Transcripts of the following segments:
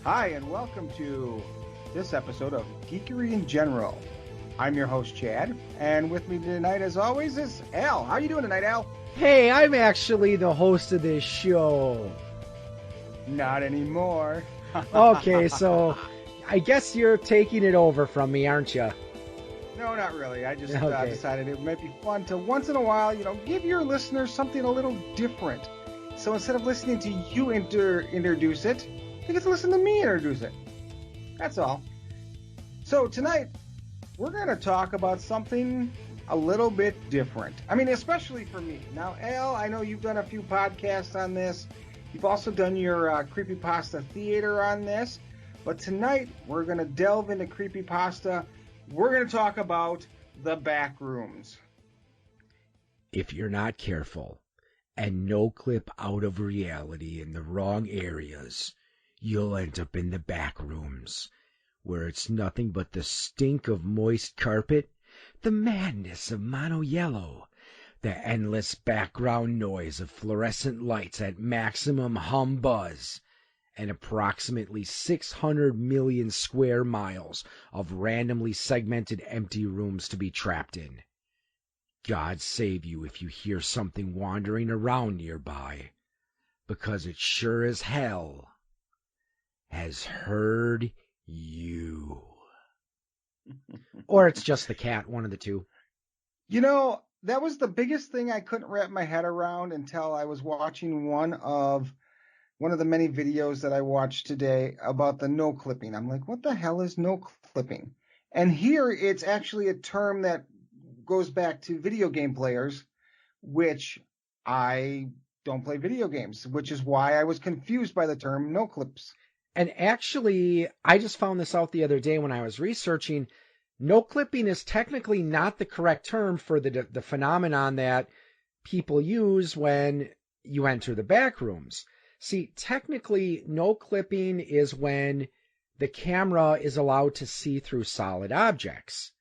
Hi, and welcome to this episode of Geekery in General. I'm your host, Chad, and with me tonight, as always, is Al. How are you doing tonight, Al? Hey, I'm actually the host of this show. Not anymore. Okay, so I guess you're taking it over from me, aren't you? No, not really. I just Okay. decided it might be fun to once in a while, give your listeners something a little different. So instead of listening to you introduce it, they get to listen to me introduce it. That's all. So tonight, we're going to talk about something a little bit different. I mean, especially for me. Now, Al, I know you've done a few podcasts on this. You've also done your creepypasta theater on this. But tonight, we're going to delve into creepypasta. We're going to talk about the Backrooms. If you're not careful and no clip out of reality in the wrong areas, you'll end up in the Backrooms, where it's nothing but the stink of moist carpet, the madness of mono yellow, the endless background noise of fluorescent lights at maximum hum buzz, and approximately 600 million square miles of randomly segmented empty rooms to be trapped in. God save you if you hear something wandering around nearby, because it sure as hell has heard you. Or it's just the cat, one of the two. That was the biggest thing I couldn't wrap my head around until I was watching one of the many videos that I watched today about the no clipping. I'm like, what the hell is no clipping? And here it's actually a term that goes back to video game players, which I don't play video games, which is why I was confused by the term no clips. And actually, I just found this out the other day when I was researching. No clipping is technically not the correct term for the phenomenon that people use when you enter the back rooms. See, technically, no clipping is when the camera is allowed to see through solid objects.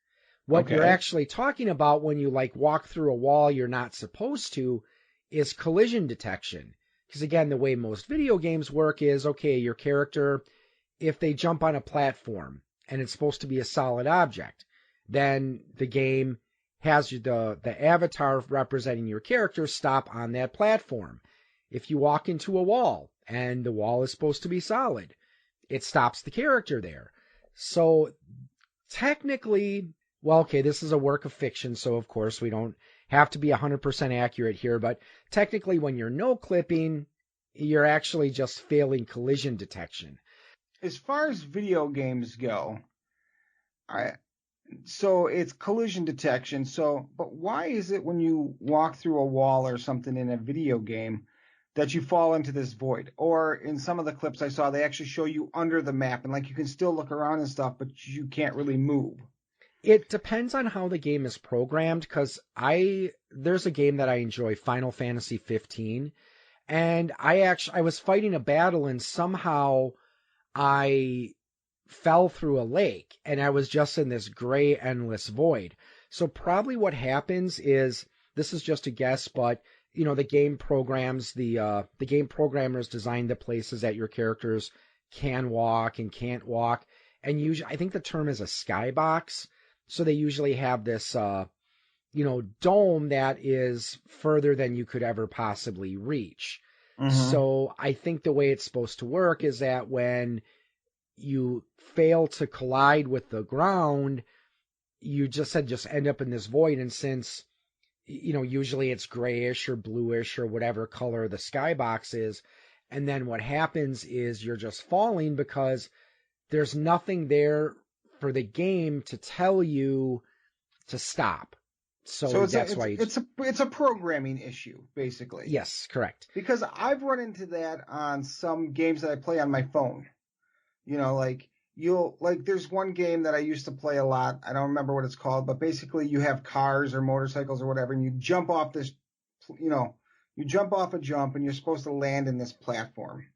What you're actually talking about when you walk through a wall you're not supposed to is collision detection. Because again, the way most video games work is, okay, your character, if they jump on a platform and it's supposed to be a solid object, then the game has the avatar representing your character stop on that platform. If you walk into a wall and the wall is supposed to be solid, it stops the character there. So technically, well, okay, this is a work of fiction, so of course we don't have to be 100% accurate here, but technically when you're no clipping, you're actually just failing collision detection. As far as video games go, so it's collision detection. But why is it when you walk through a wall or something in a video game that you fall into this void? Or in some of the clips I saw, they actually show you under the map and you can still look around and stuff, but you can't really move. It depends on how the game is programmed, because there's a game that I enjoy, Final Fantasy 15, and I was fighting a battle and somehow I fell through a lake and I was just in this gray endless void. So probably what happens is, this is just a guess, but the game programs, the game programmers design the places that your characters can walk and can't walk, and usually I think the term is a skybox. So they usually have this, dome that is further than you could ever possibly reach. Mm-hmm. So I think the way it's supposed to work is that when you fail to collide with the ground, you just end up in this void. And since, usually it's grayish or bluish or whatever color the skybox is, and then what happens is you're just falling because there's nothing there for the game to tell you to stop. So that's why it's a programming issue, basically. Yes, correct. Because I've run into that on some games that I play on my phone. There's one game that I used to play a lot. I don't remember what it's called, but basically you have cars or motorcycles or whatever, and you jump off this, you jump off a jump, and you're supposed to land in this platform.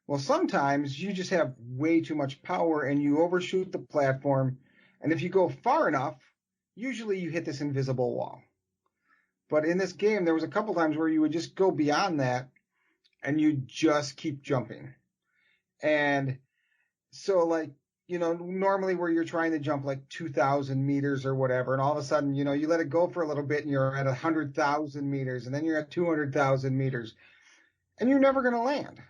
Well, sometimes you just have way too much power and you overshoot the platform. And if you go far enough, usually you hit this invisible wall. But in this game, there was a couple times where you would just go beyond that and you just keep jumping. And so, like, normally where you're trying to jump like 2,000 meters or whatever, and all of a sudden, you let it go for a little bit and you're at 100,000 meters, and then you're at 200,000 meters, and you're never going to land.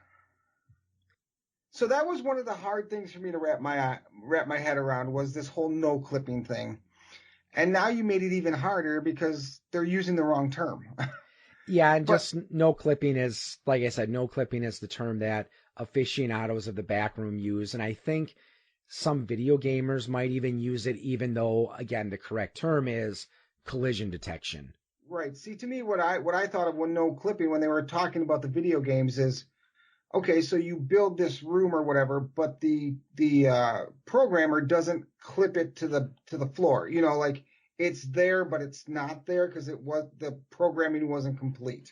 So that was one of the hard things for me to wrap my head around, was this whole no clipping thing. And now you made it even harder because they're using the wrong term. Yeah, and just no clipping is, like I said, no clipping is the term that aficionados of the backroom use. And I think some video gamers might even use it, even though, again, the correct term is collision detection. Right. See, to me, what I thought of when no clipping, when they were talking about the video games, is, okay, so you build this room or whatever, but the programmer doesn't clip it to the floor. Like, it's there, but it's not there because the programming wasn't complete.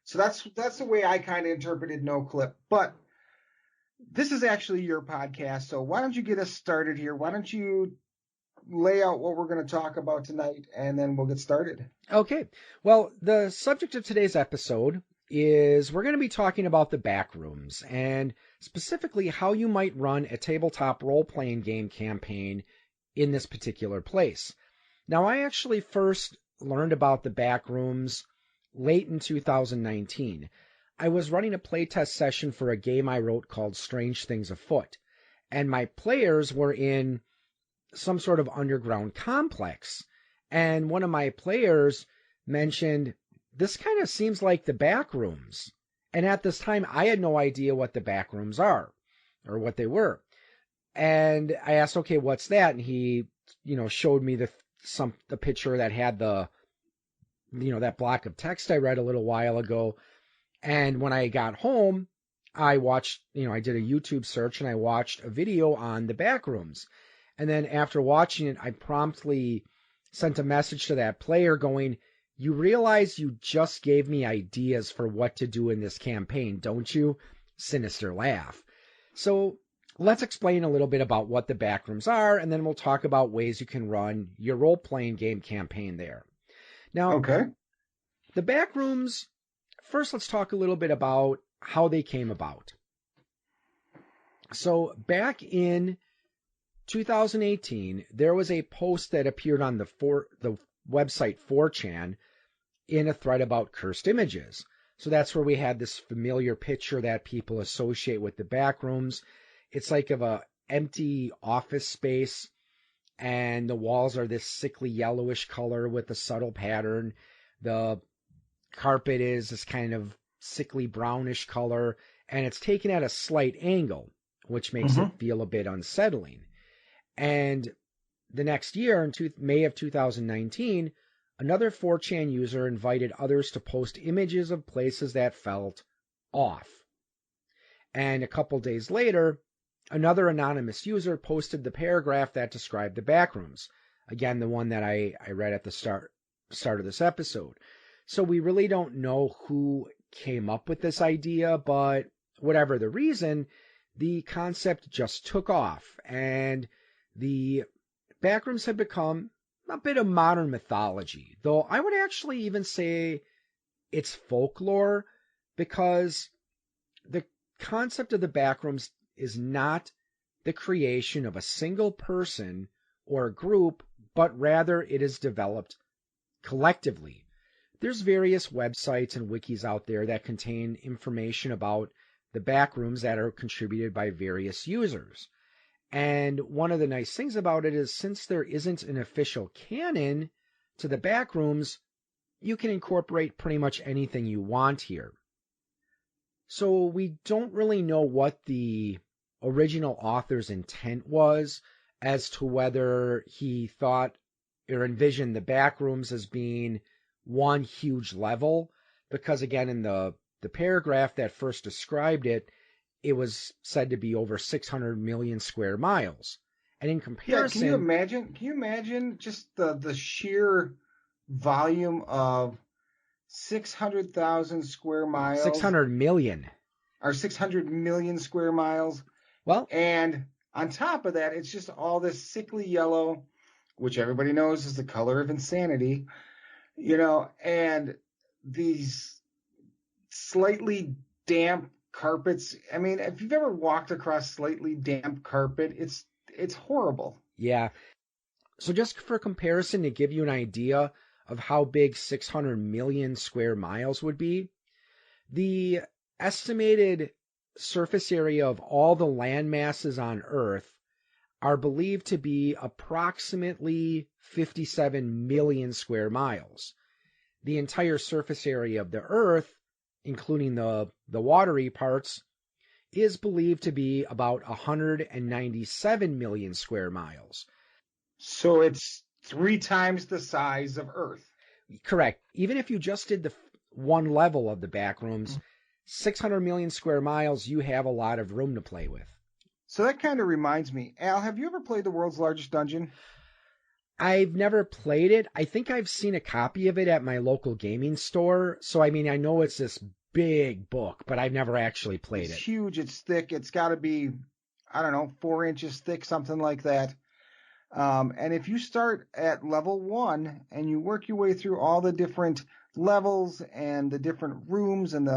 So that's the way I kind of interpreted no clip. But this is actually your podcast, so why don't you get us started here? Why don't you lay out what we're going to talk about tonight, and then we'll get started. Okay. Well, the subject of today's episode is we're going to be talking about the Backrooms, and specifically how you might run a tabletop role-playing game campaign in this particular place. Now, I actually first learned about the Backrooms late in 2019. I was running a playtest session for a game I wrote called Strange Things Afoot, and my players were in some sort of underground complex. And one of my players mentioned, this kind of seems like the Backrooms. And at this time, I had no idea what the Backrooms are or what they were. And I asked, okay, what's that? And he, showed me the picture that had that block of text I read a little while ago. And when I got home, I watched, I did a YouTube search and I watched a video on the Backrooms. And then after watching it, I promptly sent a message to that player going, you realize you just gave me ideas for what to do in this campaign, don't you? Sinister laugh. So let's explain a little bit about what the Backrooms are, and then we'll talk about ways you can run your role-playing game campaign there. Now, okay. The Backrooms, first let's talk a little bit about how they came about. So back in 2018, there was a post that appeared on the website 4chan in a thread about cursed images. So that's where we had this familiar picture that people associate with the Backrooms. It's like of a empty office space, and the walls are this sickly yellowish color with a subtle pattern. The carpet is this kind of sickly brownish color, and it's taken at a slight angle, which makes it feel a bit unsettling. And the next year, in May of 2019, another 4chan user invited others to post images of places that felt off. And a couple days later, another anonymous user posted the paragraph that described the Backrooms. Again, the one that I read at the start of this episode. So we really don't know who came up with this idea, but whatever the reason, the concept just took off, and the Backrooms have become a bit of modern mythology, though I would actually even say it's folklore, because the concept of the Backrooms is not the creation of a single person or a group, but rather it is developed collectively. There's various websites and wikis out there that contain information about the Backrooms that are contributed by various users. And one of the nice things about it is, since there isn't an official canon to the Backrooms, you can incorporate pretty much anything you want here. So we don't really know what the original author's intent was as to whether he thought or envisioned the Backrooms as being one huge level, because again, in the paragraph that first described it, it was said to be over 600 million square miles. And in comparison... Yeah, can you imagine just the sheer volume of 600,000 square miles? 600 million. Or 600 million square miles. Well... And on top of that, it's just all this sickly yellow, which everybody knows is the color of insanity, and these slightly damp carpets. I mean, if you've ever walked across slightly damp carpet, it's horrible. Yeah. So just for comparison, to give you an idea of how big 600 million square miles would be, the estimated surface area of all the land masses on Earth are believed to be approximately 57 million square miles. The entire surface area of the Earth, including the watery parts, is believed to be about 197 million square miles. So it's 3 times the size of Earth. Correct. Even if you just did the one level of the Backrooms, 600 million square miles, you have a lot of room to play with. So that kind of reminds me, Al, have you ever played the world's largest dungeon? I've never played it. I think I've seen a copy of it at my local gaming store. So, I mean, I know it's this big book, but I've never actually played It's it. huge. It's thick. It's got to be, I don't know, 4 inches thick, something like that. And if you start at level 1 and you work your way through all the different levels and the different rooms and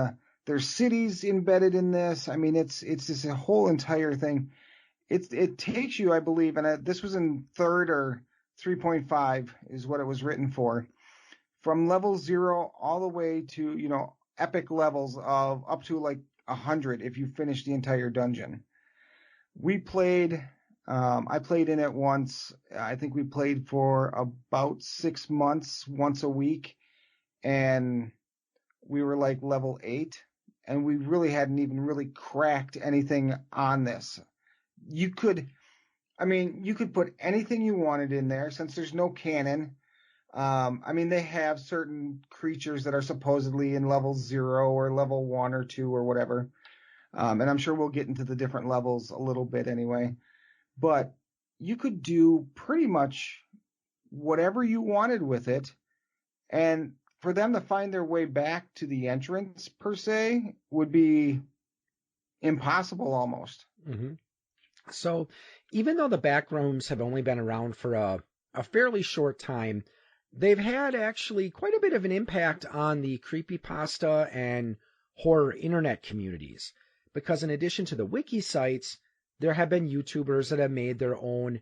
there's cities embedded in this. I mean, it's just a whole entire thing. It takes you, I believe, and this was in 3rd or 3.5 is what it was written for, from level 0 all the way to, epic levels of up to like 100 if you finish the entire dungeon. We played. I played in it once. I think we played for about 6 months, once a week, and we were like level 8, and we really hadn't even really cracked anything on this. You could put anything you wanted in there since there's no canon. They have certain creatures that are supposedly in level 0 or level 1 or 2 or whatever. And I'm sure we'll get into the different levels a little bit anyway. But you could do pretty much whatever you wanted with it. And for them to find their way back to the entrance, per se, would be impossible almost. Mm-hmm. So even though the Backrooms have only been around for a fairly short time, they've had actually quite a bit of an impact on the creepypasta and horror internet communities. Because in addition to the wiki sites, there have been YouTubers that have made their own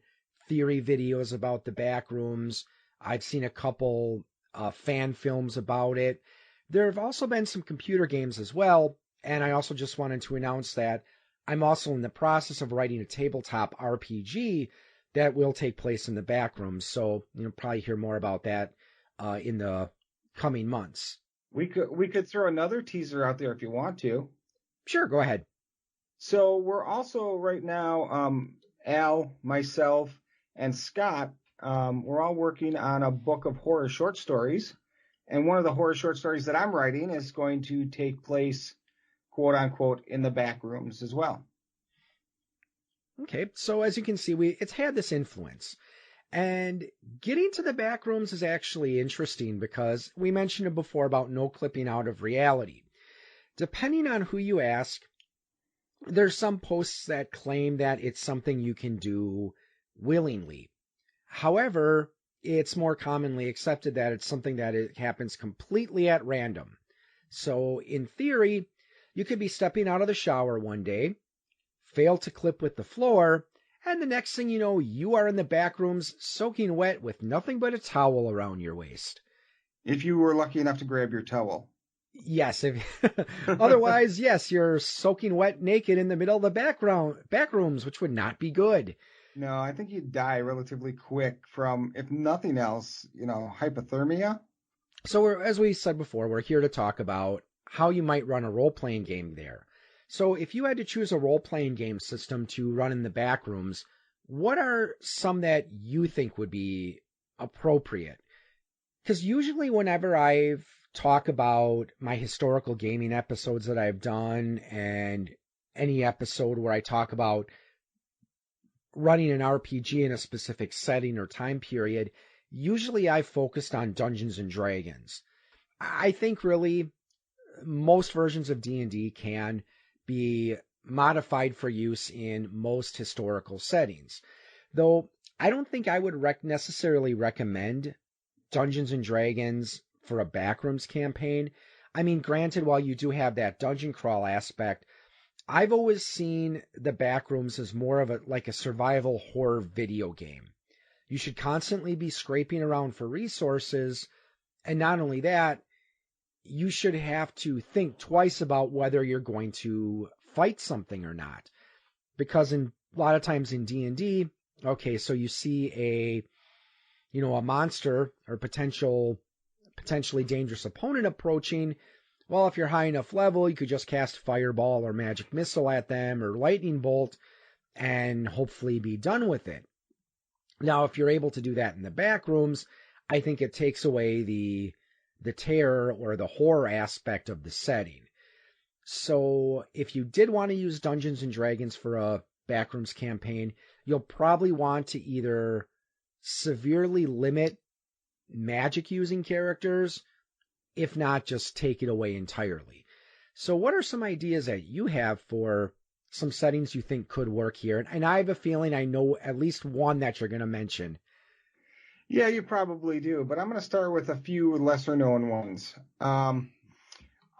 theory videos about the Backrooms. I've seen a couple fan films about it. There have also been some computer games as well. And I also just wanted to announce that I'm also in the process of writing a tabletop RPG that will take place in the Backrooms. So you'll probably hear more about that in the coming months. We could throw another teaser out there if you want to. Sure, go ahead. So we're also right now, Al, myself, and Scott, we're all working on a book of horror short stories. And one of the horror short stories that I'm writing is going to take place, quote unquote, in the Backrooms as well. Okay, so as you can see, it's had this influence. And getting to the Backrooms is actually interesting because we mentioned it before about no clipping out of reality. Depending on who you ask, there's some posts that claim that it's something you can do willingly. However, it's more commonly accepted that it's something that it happens completely at random. So in theory, you could be stepping out of the shower one day, fail to clip with the floor, and the next thing you know, you are in the Backrooms soaking wet with nothing but a towel around your waist. If you were lucky enough to grab your towel. Yes. Otherwise, yes, you're soaking wet naked in the middle of the Backrooms, which would not be good. No, I think you'd die relatively quick from, if nothing else, hypothermia. So as we said before, we're here to talk about how you might run a role-playing game there. So if you had to choose a role-playing game system to run in the Backrooms, what are some that you think would be appropriate? Because usually whenever I've talk about my historical gaming episodes that I've done and any episode where I talk about running an RPG in a specific setting or time period, usually I've focused on Dungeons and Dragons. I think really most versions of D&D can be modified for use in most historical settings. Though I don't think I would necessarily recommend Dungeons and Dragons for a Backrooms campaign. I mean, granted, while you do have that dungeon crawl aspect, I've always seen the Backrooms as more of a survival horror video game. You should constantly be scraping around for resources, and not only that, you should have to think twice about whether you're going to fight something or not. Because a lot of times in D&D, okay, so you see a monster or potentially dangerous opponent approaching. Well, if you're high enough level, you could just cast Fireball or Magic Missile at them or Lightning Bolt and hopefully be done with it. Now, if you're able to do that in the Backrooms, I think it takes away the terror or the horror aspect of the setting. So if you did want to use Dungeons and Dragons for a Backrooms campaign, you'll probably want to either severely limit magic using characters, if not just take it away entirely. So what are some ideas that you have for some settings you think could work here? And I have a feeling I know at least one that you're going to mention. Yeah, you probably do, but I'm going to start with a few lesser known ones.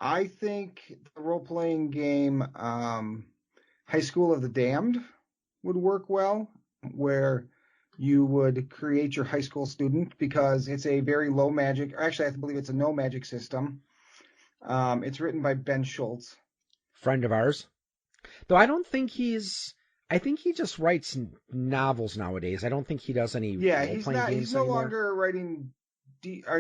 I think the role-playing game High School of the Damned would work well, where you would create your high school student, because it's a very low magic, or actually I believe it's a no magic system. It's written by Ben Schultz. Friend of ours. Though I think he just writes novels nowadays. I don't think he does any role-playing games he's no anymore.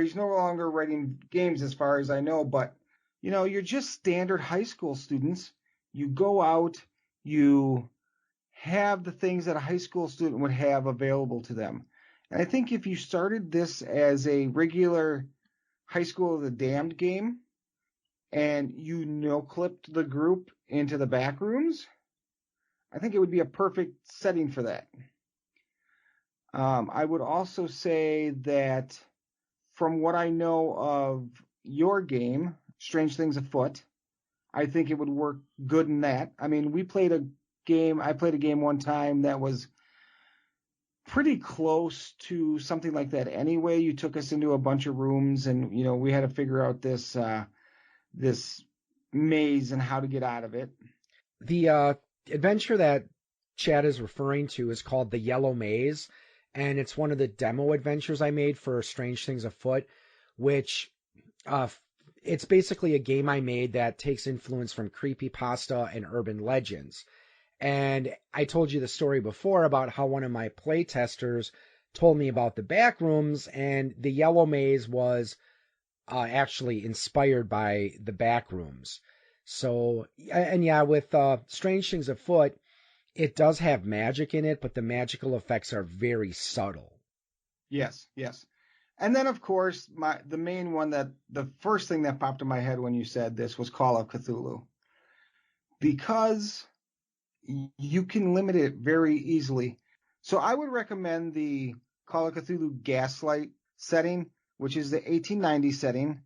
He's no longer writing games as far as I know, but you're just standard high school students. You go out, you have the things that a high school student would have available to them. And I think if you started this as a regular High School of the Damned game and you no-clipped the group into the Backrooms, I think it would be a perfect setting for that. I would also say that from what I know of your game, Strange Things Afoot, I think it would work good in that. I mean, I played a game one time that was pretty close to something like that anyway. You took us into a bunch of rooms and, we had to figure out this maze and how to get out of it. The adventure that Chad is referring to is called The Yellow Maze, and it's one of the demo adventures I made for Strange Things Afoot, which it's basically a game I made that takes influence from creepypasta and urban legends. And I told you the story before about how one of my play testers told me about the Backrooms, and the Yellow Maze was actually inspired by the Backrooms. So, and yeah, with Strange Things Afoot, it does have magic in it, but the magical effects are very subtle. Yes. And then, of course, the main one, the first thing that popped in my head when you said this was Call of Cthulhu. Because you can limit it very easily. So I would recommend the Call of Cthulhu Gaslight setting, which is the 1890 setting.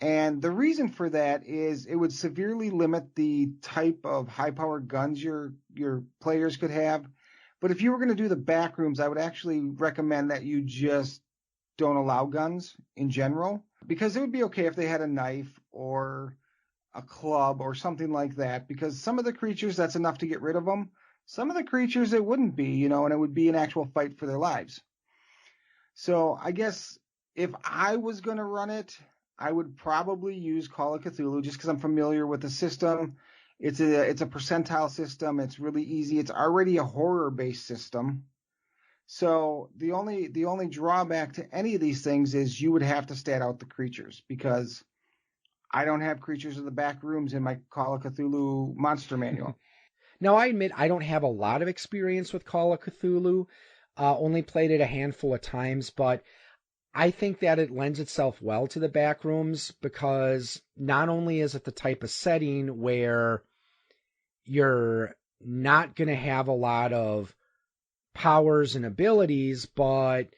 And the reason for that is it would severely limit the type of high-powered guns your players could have. But if you were going to do the Backrooms, I would actually recommend that you just don't allow guns in general, because it would be okay if they had a knife or a club or something like that, because some of the creatures, that's enough to get rid of them. Some of the creatures, it wouldn't be, and it would be an actual fight for their lives. So I guess if I was going to run it, I would probably use Call of Cthulhu just because I'm familiar with the system. It's a percentile system. It's really easy. It's already a horror-based system. So the only drawback to any of these things is you would have to stat out the creatures, because I don't have creatures in the Backrooms in my Call of Cthulhu monster manual. Now, I admit I don't have a lot of experience with Call of Cthulhu. Only played it a handful of times, but I think that it lends itself well to the Backrooms, because not only is it the type of setting where you're not going to have a lot of powers and abilities, but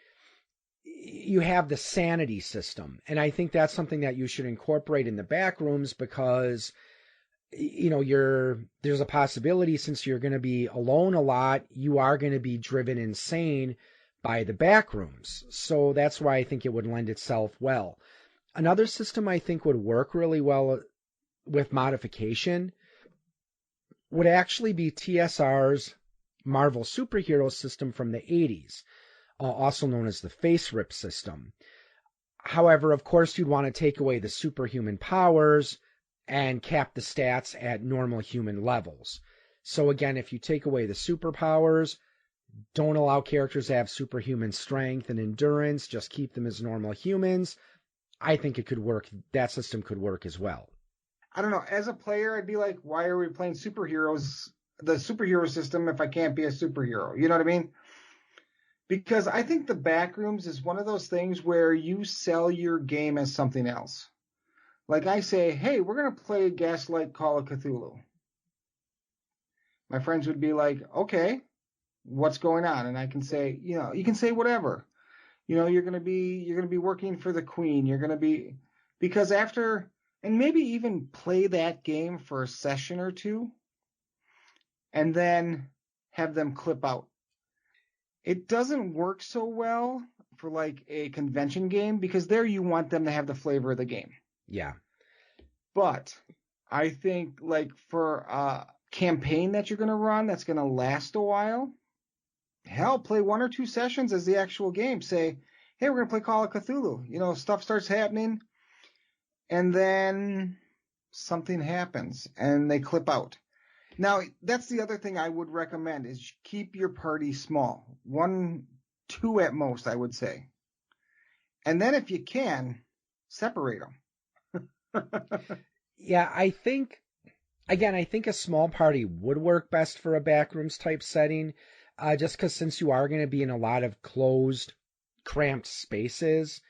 you have the sanity system. And I think that's something that you should incorporate in the Backrooms, because there's a possibility, since you're going to be alone a lot, you are going to be driven insane by the Backrooms. So that's why I think it would lend itself well. Another system I think would work really well with modification would actually be TSR's Marvel superhero system from the 80s, also known as the face rip system. However, of course, you'd want to take away the superhuman powers and cap the stats at normal human levels. So again, if you take away the superpowers, don't allow characters to have superhuman strength and endurance, just keep them as normal humans, I think it could work. That system could work as well. I don't know. As a player, I'd be like, why are we playing superheroes, the superhero system, if I can't be a superhero? You know what I mean? Because I think the Backrooms is one of those things where you sell your game as something else. Like I say, hey, we're going to play Gaslight Call of Cthulhu. My friends would be like, okay, what's going on? And I can say, you can say whatever. You're going to be working for the queen. You're going to be, because after, and maybe even play that game for a session or two and then have them clip out. It doesn't work so well for like a convention game because there you want them to have the flavor of the game. Yeah. But I think like for a campaign that you're going to run that's going to last a while, hell, play 1 or 2 sessions as the actual game. Say, hey, we're going to play Call of Cthulhu. Stuff starts happening, and then something happens, and they clip out. Now, that's the other thing I would recommend is keep your party small. 1, 2 at most, I would say. And then if you can, separate them. Yeah, I think a small party would work best for a Backrooms type setting. Just because since you are going to be in a lot of closed, cramped spaces,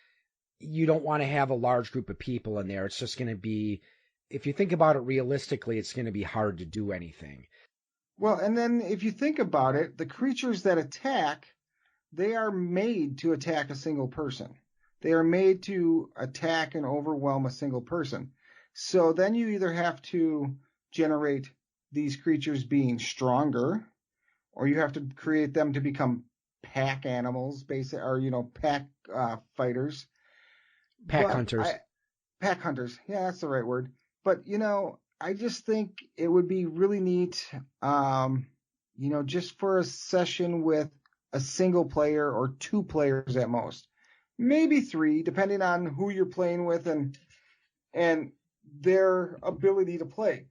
you don't want to have a large group of people in there. It's just going to be, if you think about it realistically, it's going to be hard to do anything. Well, and then if you think about it, the creatures that attack, they are made to attack a single person. They are made to attack and overwhelm a single person. So then you either have to generate these creatures being stronger, or you have to create them to become pack animals, or pack fighters. Pack hunters. Pack hunters. Yeah, that's the right word. But I just think it would be really neat, just for a session with a single player or 2 players at most, maybe 3, depending on who you're playing with and their ability to play.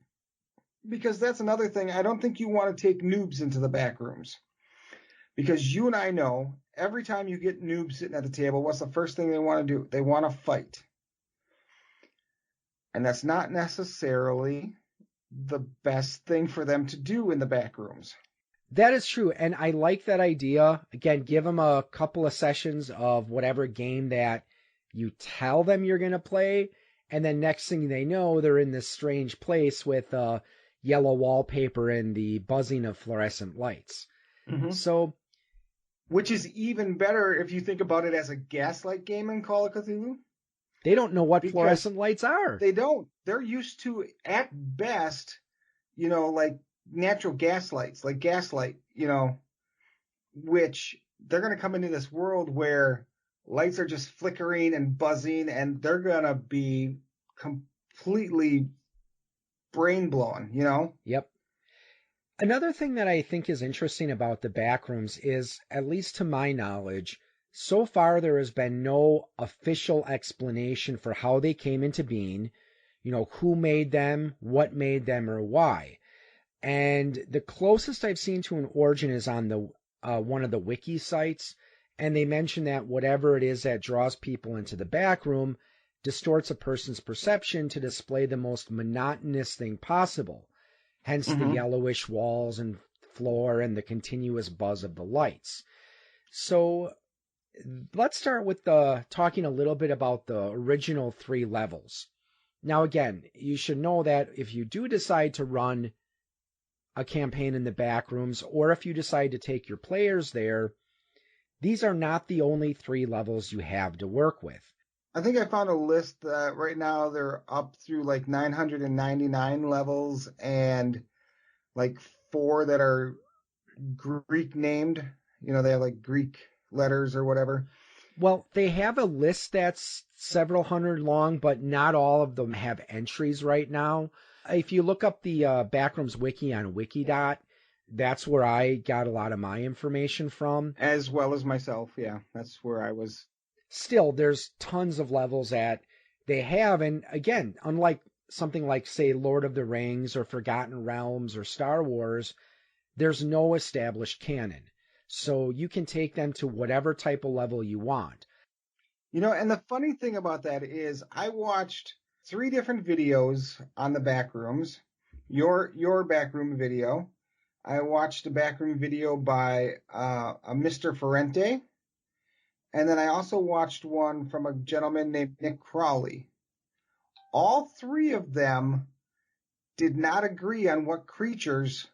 Because that's another thing. I don't think you want to take noobs into the Backrooms. Because you and I know every time you get noobs sitting at the table, what's the first thing they want to do? They want to fight. And that's not necessarily the best thing for them to do in the Backrooms. That is true. And I like that idea. Again, give them a couple of sessions of whatever game that you tell them you're going to play. And then next thing they know, they're in this strange place with yellow wallpaper and the buzzing of fluorescent lights. Mm-hmm. So, which is even better if you think about it as a gaslight game in Call of Cthulhu. They don't know what fluorescent lights are. They don't. They're used to, at best, like natural gas lights, like gaslight, which they're going to come into this world where lights are just flickering and buzzing, and they're going to be completely brain blowing, Yep. Another thing that I think is interesting about the Backrooms is, at least to my knowledge, so far there has been no official explanation for how they came into being, who made them, what made them, or why. And the closest I've seen to an origin is on the one of the wiki sites, and they mention that whatever it is that draws people into the backroom distorts a person's perception to display the most monotonous thing possible. Hence the yellowish walls and floor and the continuous buzz of the lights. So let's start with talking a little bit about the original 3 levels. Now, again, you should know that if you do decide to run a campaign in the Backrooms, or if you decide to take your players there, these are not the only 3 levels you have to work with. I think I found a list that right now they're up through like 999 levels and like 4 that are Greek named. They have like Greek letters or whatever. Well, they have a list that's several hundred long, but not all of them have entries right now. If you look up the Backrooms wiki on Wikidot, that's where I got a lot of my information from. As well as myself, yeah. That's where I was. Still, there's tons of levels that they have. And again, unlike something like, say, Lord of the Rings or Forgotten Realms or Star Wars, there's no established canon. So you can take them to whatever type of level you want. And the funny thing about that is I watched 3 different videos on the Backrooms. Your Backroom video. I watched a Backroom video by a Mr. Ferrente. And then I also watched one from a gentleman named Nick Crowley. All 3 of them did not agree on what creatures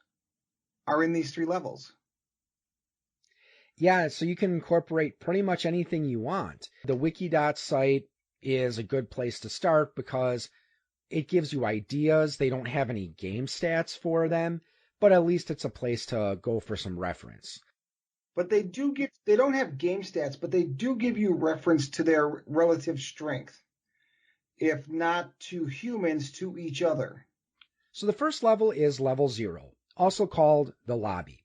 are in these 3 levels. Yeah, so you can incorporate pretty much anything you want. The Wikidot site is a good place to start because it gives you ideas. They don't have any game stats for them, but at least it's a place to go for some reference. But they don't have game stats, but they do give you reference to their relative strength. If not to humans, to each other. So the first level is level 0, also called the lobby.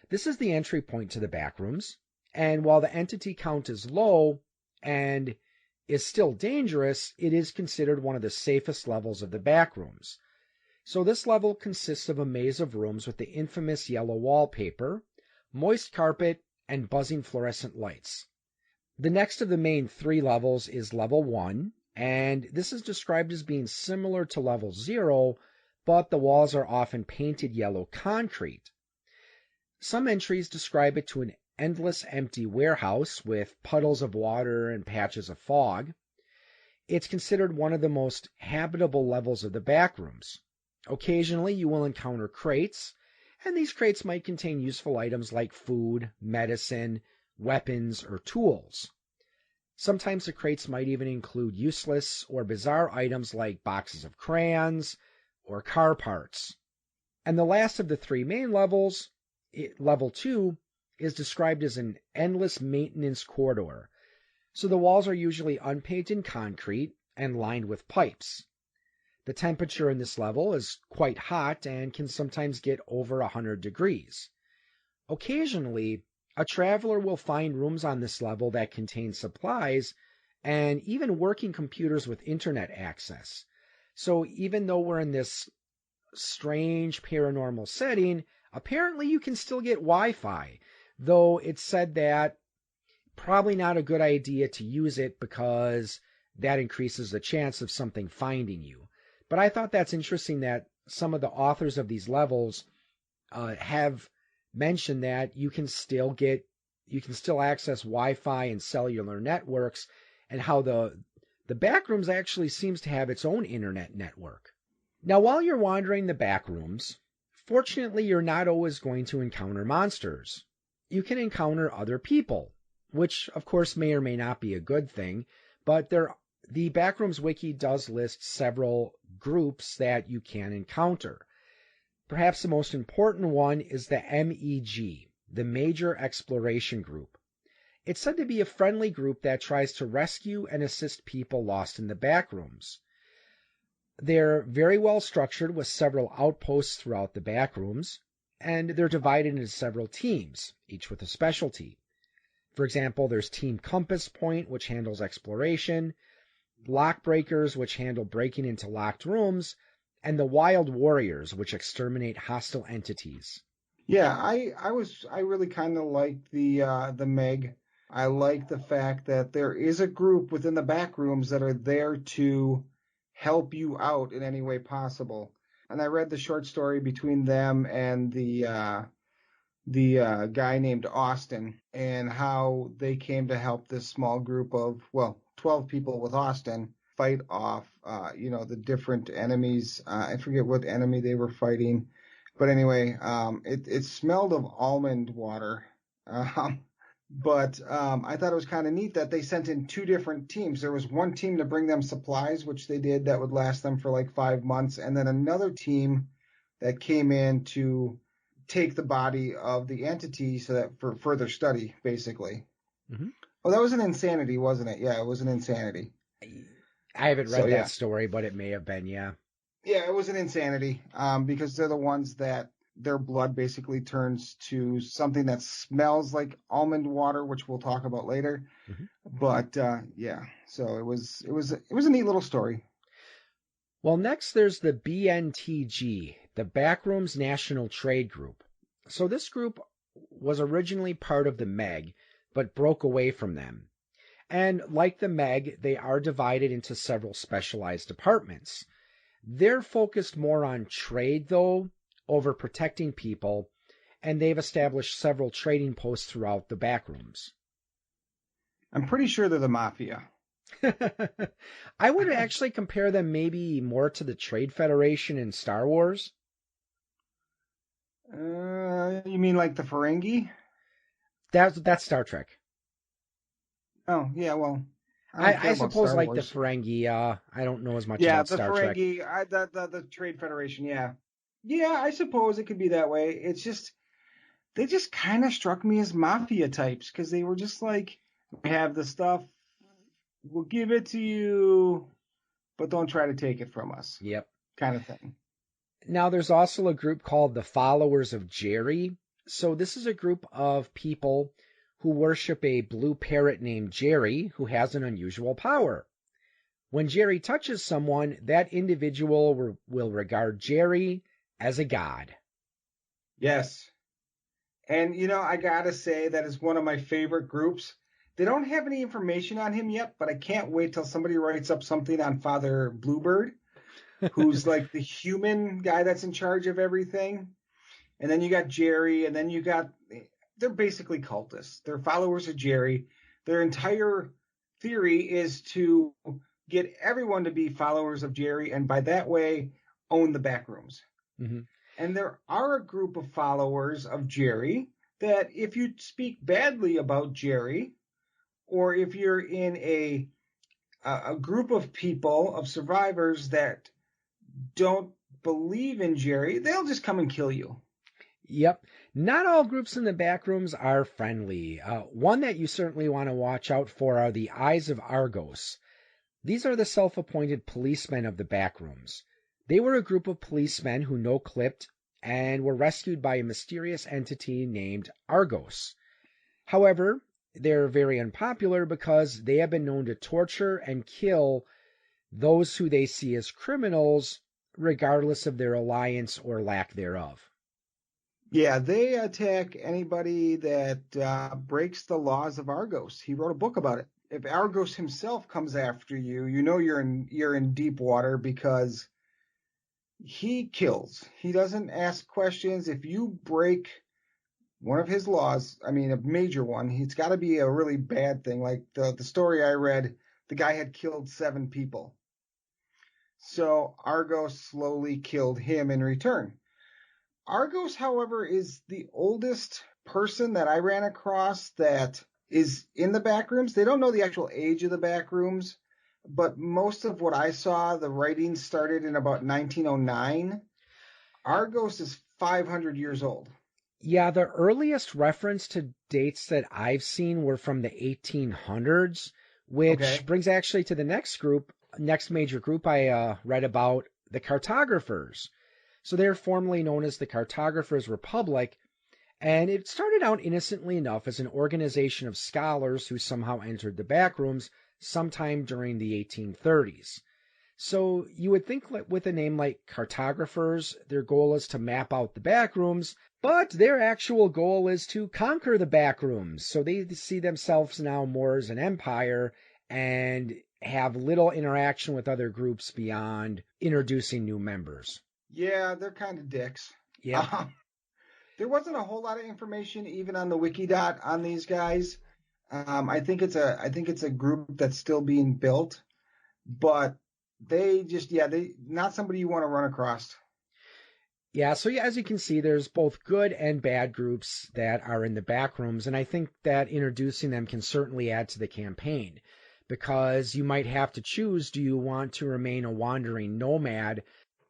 This is the entry point to the Backrooms, and while the entity count is low and is still dangerous, it is considered one of the safest levels of the Backrooms. So this level consists of a maze of rooms with the infamous yellow wallpaper, moist carpet, and buzzing fluorescent lights. The next of the main 3 levels is level 1, and this is described as being similar to level 0, but the walls are often painted yellow concrete. Some entries describe it to an endless empty warehouse with puddles of water and patches of fog. It's considered one of the most habitable levels of the Backrooms. Occasionally you will encounter crates, and these crates might contain useful items like food, medicine, weapons, or tools. Sometimes the crates might even include useless or bizarre items like boxes of crayons or car parts. And the last of the 3 main levels, level 2, is described as an endless maintenance corridor. So the walls are usually unpainted concrete and lined with pipes. The temperature in this level is quite hot and can sometimes get over 100 degrees. Occasionally, a traveler will find rooms on this level that contain supplies and even working computers with internet access. So even though we're in this strange paranormal setting, apparently you can still get Wi-Fi, though it's said that probably not a good idea to use it because that increases the chance of something finding you. But I thought that's interesting that some of the authors of these levels have mentioned that you can still access Wi-Fi and cellular networks, and how the Backrooms actually seems to have its own internet network. Now, while you're wandering the Backrooms, fortunately, you're not always going to encounter monsters. You can encounter other people, which of course may or may not be a good thing, but the Backrooms wiki does list several groups that you can encounter. Perhaps the most important one is the MEG, the Major Exploration Group. It's said to be a friendly group that tries to rescue and assist people lost in the Backrooms. They're very well structured with several outposts throughout the Backrooms, and they're divided into several teams, each with a specialty. For example, there's Team Compass Point, which handles exploration, Lock Breakers, which handle breaking into locked rooms, and the Wild Warriors, which exterminate hostile entities. Yeah, I really kind of like the Meg. I like the fact that there is a group within the Backrooms that are there to help you out in any way possible. And I read the short story between them and the guy named Austin, and how they came to help this small group of 12 people with Austin fight off the different enemies. I forget what enemy they were fighting, but anyway, it smelled of almond water. But I thought it was kind of neat that they sent in 2 different teams. There was one team to bring them supplies, which they did, that would last them for like 5 months, and then another team that came in to take the body of the entity so that for further study, basically. Mm-hmm. Oh, that was an insanity, wasn't it? Yeah, it was an insanity. I haven't read that story, but it may have been, yeah. Yeah, it was an insanity. Because they're the ones that their blood basically turns to something that smells like almond water, which we'll talk about later. Mhm. But yeah, so it was a neat little story. Well, next there's the BNTG, the Backrooms National Trade Group. So this group was originally part of the Meg, but broke away from them. And like the Meg, they are divided into several specialized departments. They're focused more on trade, though, over protecting people, and they've established several trading posts throughout the Backrooms. I'm pretty sure they're the mafia. I would actually compare them maybe more to the Trade Federation in Star Wars. You mean like the Ferengi? That's Star Trek. Oh, yeah, well, I don't I care about suppose Star like the Wars. Ferengi. I don't know as much Yeah, about the Star Trek. Ferengi, the Trade Federation, yeah. Yeah, I suppose it could be that way. It's just they just kind of struck me as mafia types because they were just like, we have the stuff, we'll give it to you, but don't try to take it from us, Yep. kind of thing. Now there's also a group called the Followers of Jerry. So this is a group of people who worship a blue parrot named Jerry who has an unusual power. When Jerry touches someone, that individual will regard Jerry as a god. Yes. And I gotta say that is one of my favorite groups. They don't have any information on him yet, but I can't wait till somebody writes up something on Father Bluebird, who's like the human guy that's in charge of everything. And then you got Jerry, and then they're basically cultists. They're followers of Jerry. Their entire theory is to get everyone to be followers of Jerry, and by that way, own the Backrooms. Mm-hmm. And there are a group of followers of Jerry that if you speak badly about Jerry, or if you're in a group of people, of survivors that don't believe in Jerry, they'll just come and kill you. Yep. Not all groups in the Backrooms are friendly. One that you certainly want to watch out for are the Eyes of Argos. These are the self-appointed policemen of the Backrooms. They were a group of policemen who no-clipped and were rescued by a mysterious entity named Argos. However, they're very unpopular because they have been known to torture and kill those who they see as criminals, regardless of their alliance or lack thereof. Yeah, they attack anybody that breaks the laws of Argos. He wrote a book about it. If Argos himself comes after you, you know you're in deep water because he kills. He doesn't ask questions. If you break one of his laws, I mean a major one, it's got to be a really bad thing. Like the story I read, the guy had killed 7 people. So Argos slowly killed him in return. Argos, however, is the oldest person that I ran across that is in the Backrooms. They don't know the actual age of the Backrooms, but most of what I saw, the writing started in about 1909. Argos is 500 years old. Yeah, the earliest reference to dates that I've seen were from the 1800s, which Okay. brings actually to the next major group I read about, the cartographers. So they're formerly known as the Cartographers Republic, and it started out innocently enough as an organization of scholars who somehow entered the Backrooms sometime during the 1830s. So you would think with a name like Cartographers, their goal is to map out the Backrooms, but their actual goal is to conquer the Backrooms. So they see themselves now more as an empire and have little interaction with other groups beyond introducing new members. Yeah, they're kind of dicks. Yep. There wasn't a whole lot of information even on the Wikidot on these guys. I think it's a group that's still being built, but they not somebody you want to run across. Yeah, so as you can see, there's both good and bad groups that are in the Backrooms, and I think that introducing them can certainly add to the campaign, because you might have to choose, do you want to remain a wandering nomad,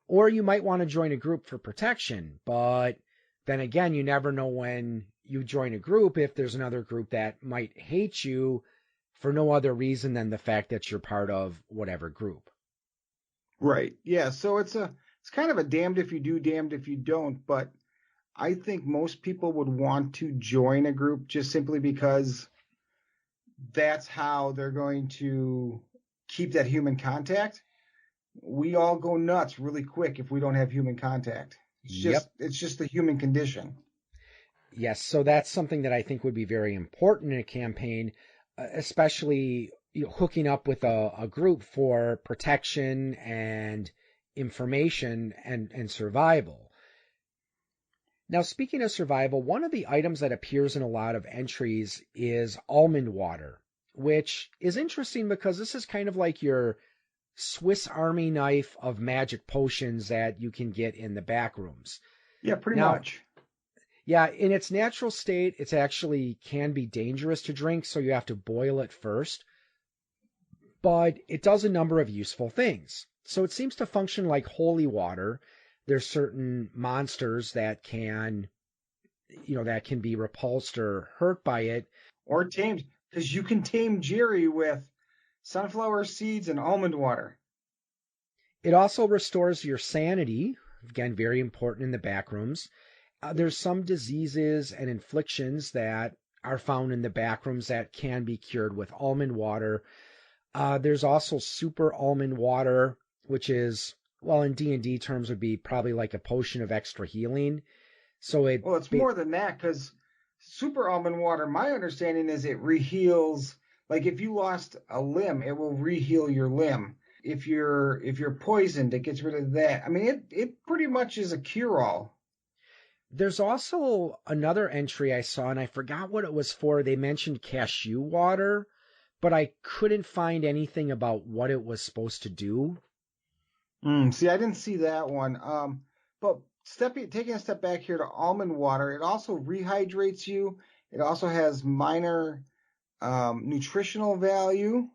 or you might want to join a group for protection, but then again, you never know when you join a group if there's another group that might hate you for no other reason than the fact that you're part of whatever group. Right. Yeah. So it's kind of a damned if you do, damned if you don't, but I think most people would want to join a group just simply because that's how they're going to keep that human contact. We all go nuts really quick if we don't have human contact. Yep. It's just the human condition. Yes, so that's something that I think would be very important in a campaign, especially hooking up with a group for protection and information and survival. Now, speaking of survival, one of the items that appears in a lot of entries is almond water, which is interesting because this is kind of like your Swiss Army knife of magic potions that you can get in the Backrooms. Yeah, pretty Now, much. yeah, in its natural state, it's actually can be dangerous to drink, so you have to boil it first. But it does a number of useful things. So it seems to function like holy water. There's certain monsters that can be repulsed or hurt by it. Or tamed, because you can tame Jerry with sunflower seeds and almond water. It also restores your sanity. Again, very important in the Backrooms. There's some diseases and inflictions that are found in the Backrooms that can be cured with almond water. There's also super almond water, which is, well, in D&D terms would be probably like a potion of extra healing. So it's more than that, because super almond water, my understanding is it reheals. Like if you lost a limb, it will reheal your limb. If you're poisoned, it gets rid of that. I mean, it pretty much is a cure-all. There's also another entry I saw, and I forgot what it was for. They mentioned cashew water, but I couldn't find anything about what it was supposed to do. See, I didn't see that one. But taking a step back here to almond water, it also rehydrates you. It also has minor nutritional value.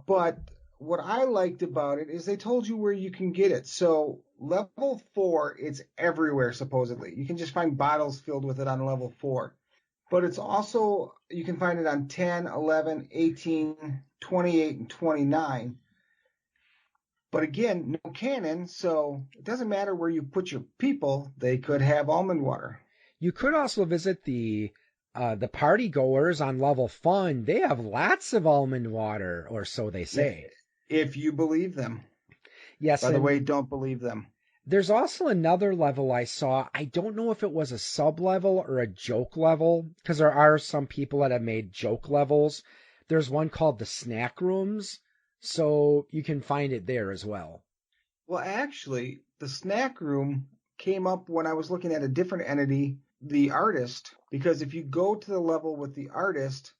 But what I liked about it is they told you where you can get it. So level 4, it's everywhere supposedly. You can just find bottles filled with it on level 4. But it's also, you can find it on 10, 11, 18, 28, and 29. But again, no cannon, so it doesn't matter where you put your people, they could have almond water. You could also visit the party goers on level fun. They have lots of almond water, or so they say. If you believe them. Yes. By the way, don't believe them. There's also another level I saw. I don't know if it was a sub-level or a joke level, because there are some people that have made joke levels. There's one called the Snack Rooms, so you can find it there as well. Well, actually, the Snack Room came up when I was looking at a different entity, the Artist, because if you go to the level with the Artist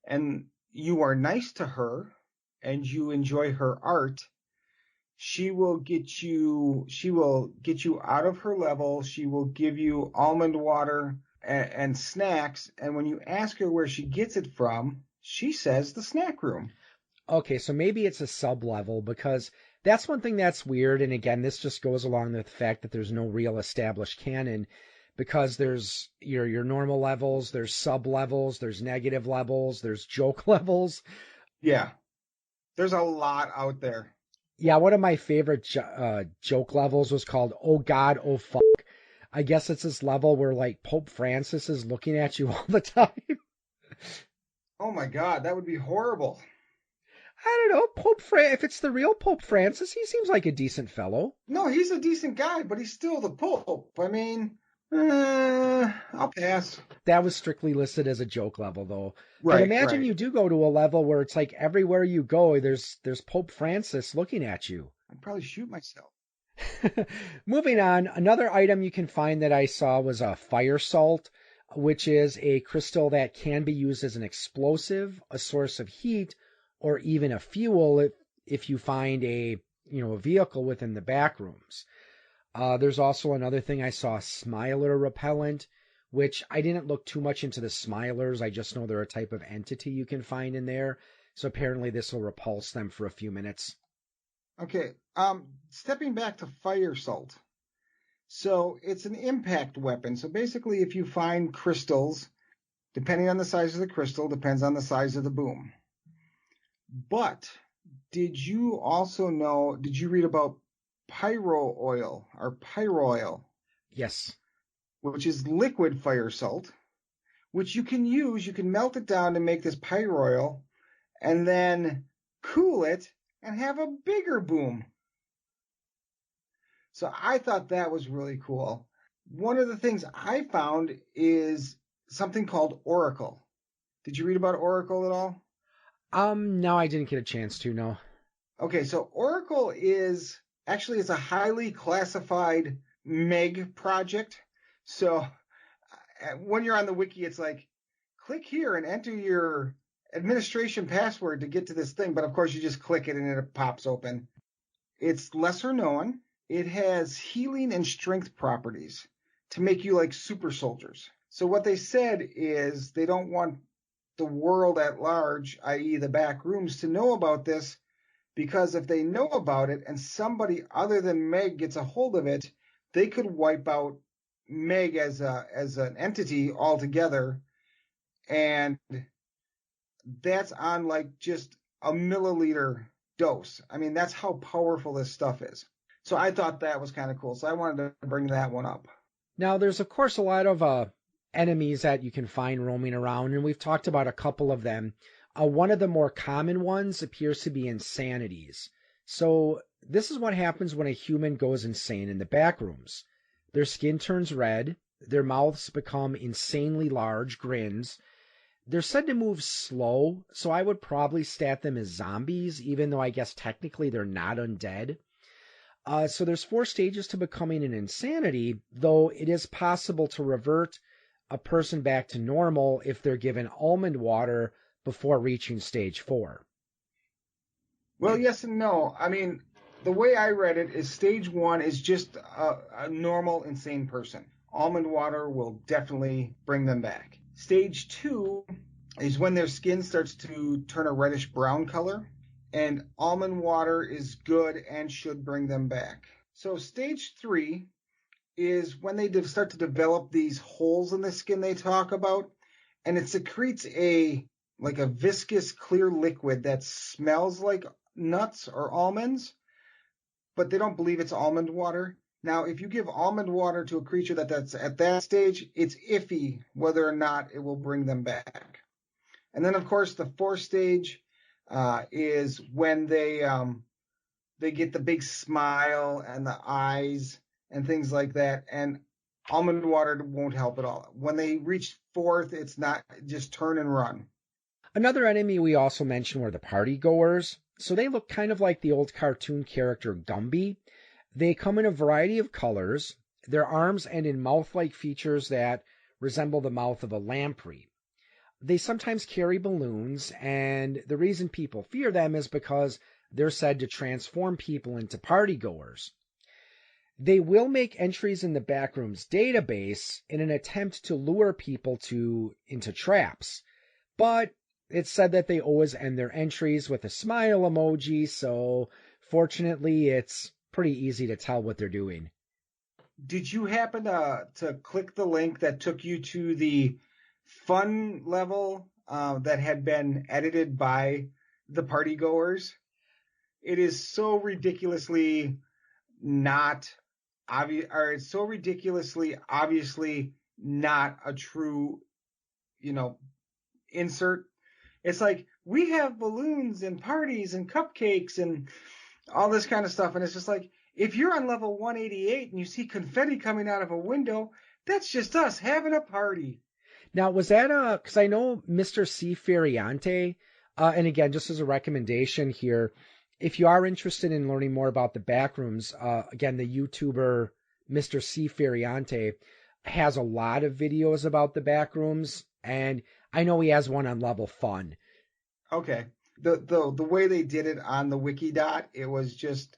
and you are nice to her and you enjoy her art, she will get you out of her level. She will give you almond water and snacks, and when you ask her where she gets it from, she says the Snack Room. Okay, so maybe it's a sub-level, because that's one thing that's weird, and again, this just goes along with the fact that there's no real established canon, because there's your normal levels, there's sub-levels, there's negative levels, there's joke levels. Yeah, there's a lot out there. Yeah, one of my favorite joke levels was called "Oh God, Oh Fuck." I guess it's this level where like Pope Francis is looking at you all the time. Oh my God, that would be horrible. I don't know, if it's the real Pope Francis, he seems like a decent fellow. No, he's a decent guy, but he's still the Pope. I mean, I'll pass. That was strictly listed as a joke level, though. Right, but imagine right. you do go to a level where it's like everywhere you go, there's Pope Francis looking at you. I'd probably shoot myself. Moving on, another item you can find that I saw was a fire salt, which is a crystal that can be used as an explosive, a source of heat, or even a fuel if you find a vehicle within the Backrooms. There's also another thing I saw, Smiler repellent, which I didn't look too much into the Smilers. I just know they're a type of entity you can find in there. So apparently this will repulse them for a few minutes. Okay, stepping back to fire salt. So it's an impact weapon. So basically if you find crystals, depending on the size of the crystal, depends on the size of the boom. But did you read about pyro oil or pyroil, Yes. which is liquid fire salt, which you can use. You can melt it down to make this pyroil and then cool it and have a bigger boom. So I thought that was really cool. One of the things I found is something called Oracle. Did you read about Oracle at all? No, I didn't get a chance to, no. Okay, so Oracle is actually it's a highly classified Meg project. So when you're on the wiki, it's like, click here and enter your administration password to get to this thing. But of course, you just click it and it pops open. It's lesser known. It has healing and strength properties to make you like super soldiers. So what they said is they don't want the world at large, i.e. the Backrooms, to know about this, because if they know about it and somebody other than Meg gets a hold of it, they could wipe out Meg as an entity altogether. And that's on like just a milliliter dose. I mean, that's how powerful this stuff is. So I thought that was kind of cool. So I wanted to bring that one up. Now, there's, of course, a lot of enemies that you can find roaming around, and we've talked about a couple of them. One of the more common ones appears to be insanities. So this is what happens when a human goes insane in the Backrooms. Their skin turns red, their mouths become insanely large, grins. They're said to move slow, so I would probably stat them as zombies, even though I guess technically they're not undead. So there's 4 stages to becoming an insanity, though it is possible to revert a person back to normal if they're given almond water before reaching stage 4. Well, yes and no. I mean, the way I read it is stage 1 is just a normal insane person. Almond water will definitely bring them back. Stage 2 is when their skin starts to turn a reddish brown color, and almond water is good and should bring them back. So stage 3 is when they start to develop these holes in the skin they talk about, and it secretes a viscous clear liquid that smells like nuts or almonds, but they don't believe it's almond water. Now, if you give almond water to a creature that's at that stage, it's iffy whether or not it will bring them back. And then, of course, the 4th stage is when they get the big smile and the eyes and things like that, and almond water won't help at all. When they reach 4th, it's not, just turn and run. Another enemy we also mentioned were the party goers. So they look kind of like the old cartoon character Gumby. They come in a variety of colors. Their arms end in mouth-like features that resemble the mouth of a lamprey. They sometimes carry balloons, and the reason people fear them is because they're said to transform people into partygoers. They will make entries in the Backrooms database in an attempt to lure people into traps, but it's said that they always end their entries with a smile emoji, so fortunately it's pretty easy to tell what they're doing. Did you happen to click the link that took you to the fun level that had been edited by the party goers? It is so ridiculously not obvious, or it's so ridiculously obviously not a true, insert. It's like, we have balloons and parties and cupcakes and all this kind of stuff, and it's just like, if you're on level 188 and you see confetti coming out of a window, that's just us having a party. Now, was that because I know Mr. C. Feriante, and again, just as a recommendation here, if you are interested in learning more about the Backrooms, again, the YouTuber Mr. C. Feriante has a lot of videos about the Backrooms, and I know he has one on level fun. Okay. The way they did it on the Wikidot, it was just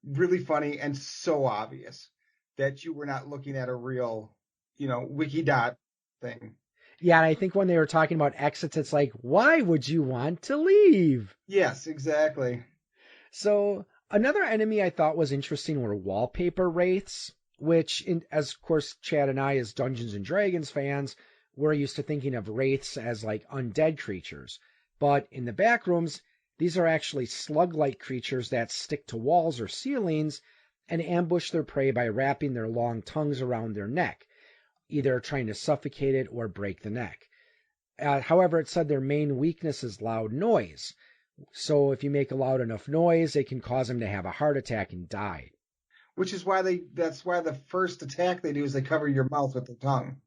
really funny and so obvious that you were not looking at a real, Wikidot thing. Yeah, and I think when they were talking about exits, it's like, why would you want to leave? Yes, exactly. So another enemy I thought was interesting were wallpaper wraiths, which, as of course, Chad and I, as Dungeons and Dragons fans, we're used to thinking of wraiths as like undead creatures. But in the Backrooms, these are actually slug-like creatures that stick to walls or ceilings, and ambush their prey by wrapping their long tongues around their neck, either trying to suffocate it or break the neck. However, it said their main weakness is loud noise. So if you make a loud enough noise, it can cause them to have a heart attack and die. Which is why that's why the first attack they do is they cover your mouth with the tongue.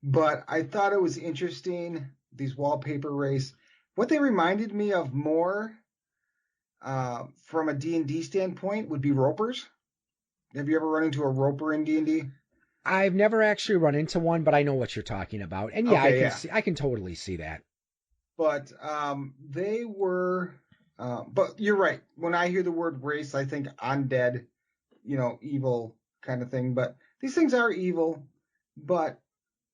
But I thought it was interesting, these wallpaper race. What they reminded me of more from a D&D standpoint would be ropers. Have you ever run into a roper in D&D? I've never actually run into one, but I know what you're talking about. And yeah, Okay, I can totally see that. But they were, but you're right. When I hear the word race, I think undead, evil kind of thing. But these things are evil, but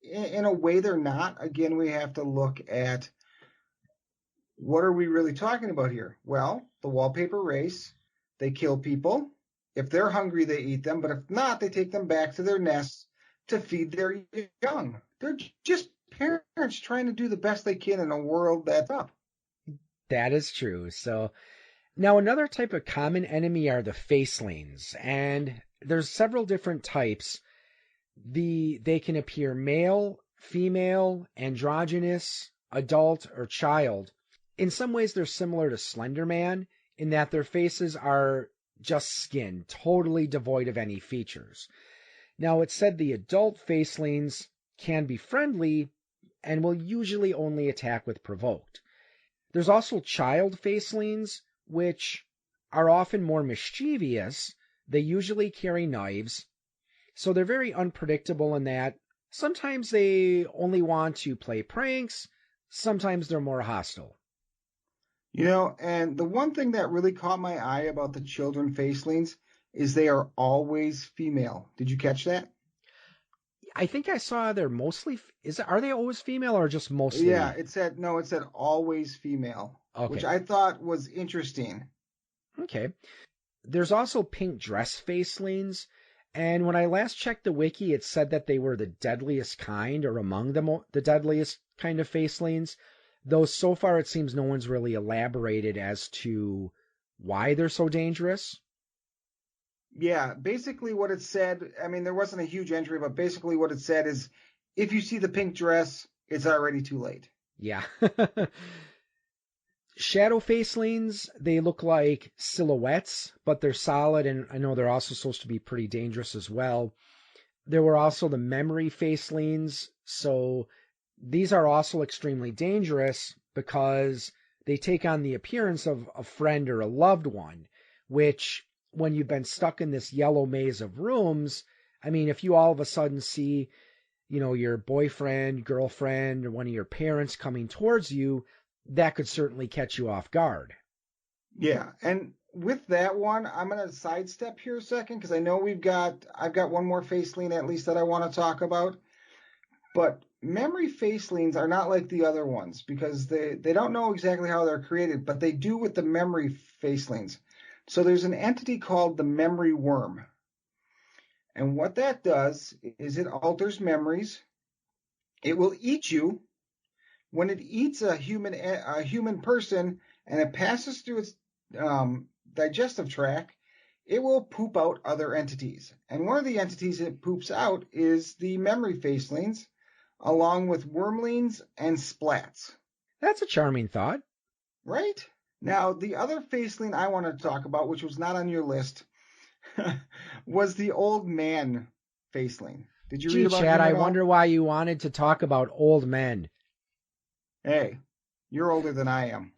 in a way they're not. Again, we have to look at what are we really talking about here? Well, the wallpaper race, they kill people. If they're hungry, they eat them. But if not, they take them back to their nests to feed their young. They're just parents trying to do the best they can in a world that's up. That is true. So now another type of common enemy are the facelings, and there's several different types. They can appear male, female, androgynous, adult, or child. In some ways, they're similar to Slender Man in that their faces are just skin, totally devoid of any features. Now, it said the adult facelings can be friendly and will usually only attack with provoked. There's also child facelings, which are often more mischievous. They usually carry knives, so they're very unpredictable in that sometimes they only want to play pranks, sometimes they're more hostile. And the one thing that really caught my eye about the children facelings is they are always female. Did you catch that? I think I saw they're mostly. Are they always female or just mostly? Yeah, it said always female, okay. Which I thought was interesting. Okay. There's also pink dress facelings, and when I last checked the wiki, it said that they were the deadliest kind, or among the deadliest kind of facelings. Though so far it seems no one's really elaborated as to why they're so dangerous. Yeah, basically what it said, I mean, there wasn't a huge entry, but basically what it said is if you see the pink dress, it's already too late. Yeah. Shadow facelings, they look like silhouettes, but they're solid, and I know they're also supposed to be pretty dangerous as well. There were also the memory facelings, so these are also extremely dangerous because they take on the appearance of a friend or a loved one, which when you've been stuck in this yellow maze of rooms, I mean, if you all of a sudden see, your boyfriend, girlfriend, or one of your parents coming towards you, that could certainly catch you off guard. Yeah, and with that one, I'm going to sidestep here a second because I know I've got one more faceling at least that I want to talk about. But memory facelings are not like the other ones because they don't know exactly how they're created, but they do with the memory facelings. So there's an entity called the memory worm. And what that does is it alters memories. It will eat you. When it eats a human person and it passes through its digestive tract, it will poop out other entities. And one of the entities it poops out is the memory facelings, along with wormlings and splats. That's a charming thought. Right? Now, the other faceling I want to talk about, which was not on your list, was the old man faceling. Did you read about Chad, him at I all? wonder why you wanted to talk about old men. Hey, you're older than I am.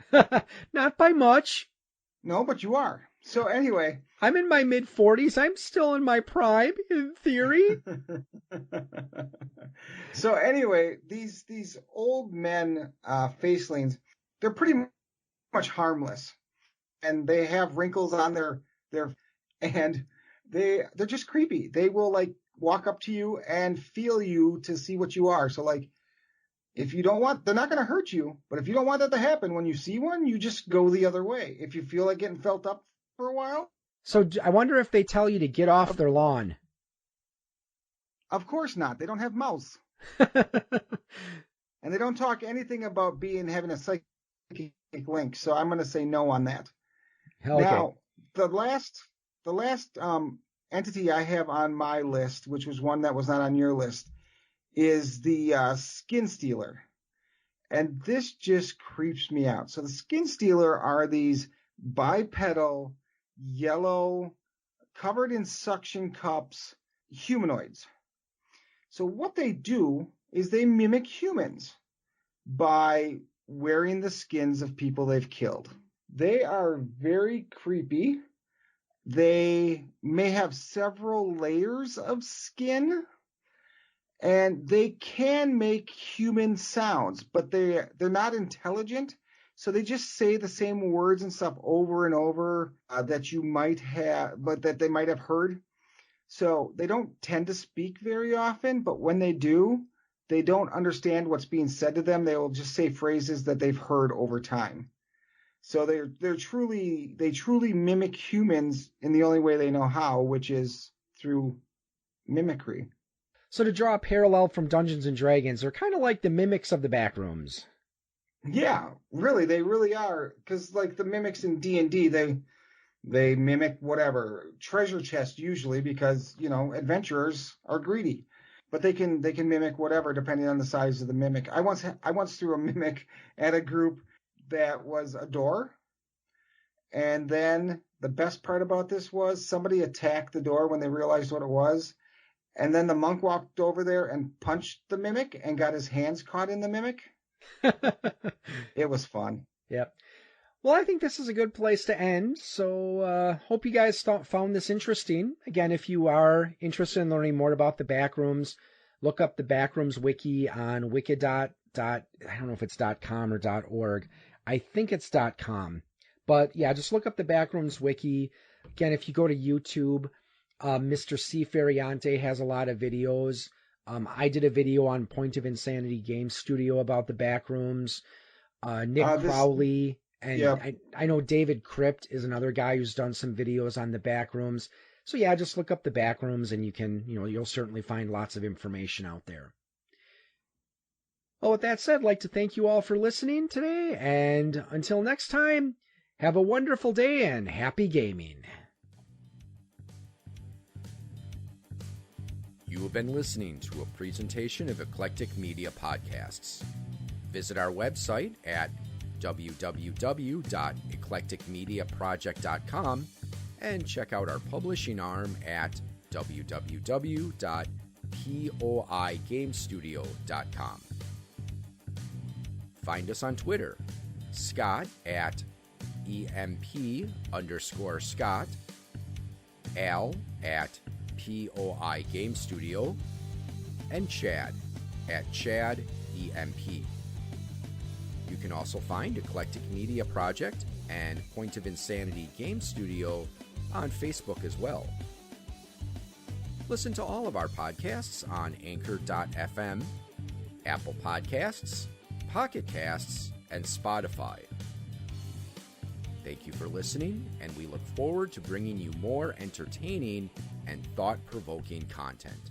Not by much. No, but you are. So anyway. I'm in my mid-40s. I'm still in my prime, in theory. So anyway, these old men facelings, they're pretty much harmless. And they have wrinkles on their and they're just creepy. They will like walk up to you and feel you to see what you are. So like if you don't want, they're not going to hurt you, but if you don't want that to happen, when you see one, you just go the other way. If you feel like getting felt up for a while. So I wonder if they tell you to get off their lawn. Of course not. They don't have mouths. And they don't talk anything about having a psychic link. So I'm going to say no on that. Okay. Now, the last entity I have on my list, which was one that was not on your list, is the skin stealer. And this just creeps me out. So the skin stealer are these bipedal, yellow, covered in suction cups humanoids. So what they do is they mimic humans by wearing the skins of people they've killed. They are very creepy. They may have several layers of skin, and they can make human sounds, but they're not intelligent. So they just say the same words and stuff over and over that you might have, but that they might have heard. So they don't tend to speak very often, but when they do, they don't understand what's being said to them. They will just say phrases that they've heard over time. So they truly mimic humans in the only way they know how, which is through mimicry. So to draw a parallel from Dungeons and Dragons, they're kind of like the mimics of the Backrooms. Yeah, really, they really are. Because like the mimics in D&D, they mimic whatever treasure chest usually, because adventurers are greedy. But they can mimic whatever depending on the size of the mimic. I once threw a mimic at a group that was a door, and then the best part about this was somebody attacked the door when they realized what it was, and then the monk walked over there and punched the mimic and got his hands caught in the mimic. It was fun. Yep. Well, I think this is a good place to end. So hope you guys found this interesting. Again, if you are interested in learning more about the Backrooms, look up the Backrooms wiki on wiki. I don't know if it's .com or .org. I think it's .com. But yeah, just look up the Backrooms wiki. Again, if you go to YouTube, Mr. C. Ferriante has a lot of videos. I did a video on Point of Insanity Game Studio about the Backrooms. Nick Crowley. And yeah. I know David Crypt is another guy who's done some videos on the Backrooms. So yeah, just look up the Backrooms and you'll certainly find lots of information out there. Well, with that said, I'd like to thank you all for listening today. And until next time, have a wonderful day and happy gaming. You have been listening to a presentation of Eclectic Media Podcasts. Visit our website at www.eclecticmediaproject.com and check out our publishing arm at www.poigamestudio.com. Find us on Twitter, Scott at EMP_Scott, Al at POI Game Studio, and Chad at Chad EMP. You can also find Eclectic Media Project and Point of Insanity Game Studio on Facebook as well. Listen to all of our podcasts on Anchor.fm, Apple Podcasts, Pocket Casts, and Spotify. Thank you for listening, and we look forward to bringing you more entertaining and thought-provoking content.